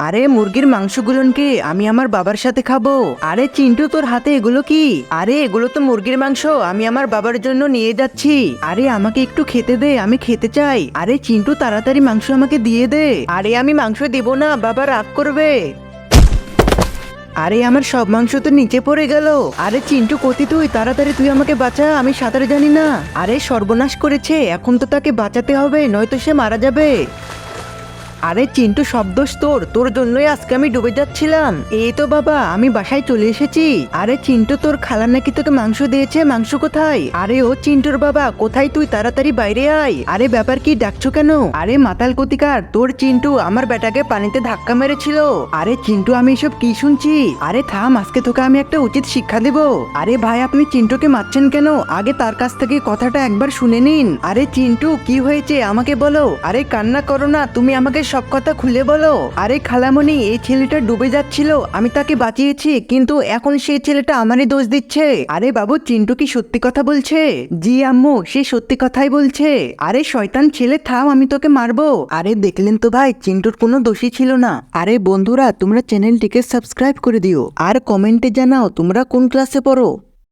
আরে মুরগির মাংসগুলোকে আমি আমার বাবার সাথে খাবো। আরে চিন্টু তোর হাতে এগুলো কি? আরে এগুলো তো মুরগির মাংস, আমি আমার বাবার জন্য নিয়ে যাচ্ছি। আরে আমাকে একটু খেতে দে, আমি খেতে চাই। আরে চিন্টু তাড়াতাড়ি মাংস আমাকে দিয়ে দে। আরে আমি মাংস দেব না, বাবা রাগ করবে। আরে আমার সব মাংস তো নিচে পড়ে গেল। আরে চিন্টু কোথি তুই? তাড়াতাড়ি তুই আমাকে বাঁচা, আমি সাঁতার জানি না। আরে সর্বনাশ করেছে, এখন তো তাকে বাঁচাতে হবে, নয়তো সে মারা যাবে। আরে চিন্টু সব দোষ তোর, তোর জন্যই আজকে আমি ডুবে যাচ্ছিলাম। এই তো বাবা আমি বাসায় চলে এসেছি। আরে চিন্টু তোর খালা নাকি তোকে মাংস দিয়েছে, মাংস কোথায়? আরে ও চিন্টুর বাবা কোথায় তুই? তাড়াতাড়ি বাইরে আয়। আরে ব্যাপার কি, ডাকছো কেন? আরে মাতাল কোতিকার, তোর চিন্টু আমার বেটাকে পানিতে ধাক্কা মেরেছিল। আরে চিন্টু আমি এসব কি শুনছি? আরে থাম, আজকে তোকে আমি একটা উচিত শিক্ষা দেব। আরে ভাই আপনি চিন্টুকে মারছেন কেন? আগে তার কাছ থেকে কথাটা একবার শুনে নিন। আরে চিন্টু কি হয়েছে আমাকে বলো। আরে কান্না করো না, তুমি আমাকে সব কথা খুলে বলো। আরে খালামণি এই ছেলেটা ডুবে যাচ্ছিল, আমি তাকে বাঁচিয়েছি, কিন্তু এখন সেই ছেলেটা আমারই দোষ দিচ্ছে। আরে বাবু চিন্টু কি সত্যি কথা বলছে? জি আম্মু, সে সত্যি কথাই বলছে। আরে শয়তান ছেলে থাম, আমি তোকে মারবো। আরে দেখলেন তো ভাই, চিন্টুর কোনো দোষী ছিল না। আরে বন্ধুরা তোমরা চ্যানেলটিকে সাবস্ক্রাইব করে দিও আর কমেন্টে জানাও তোমরা কোন ক্লাসে পড়ো।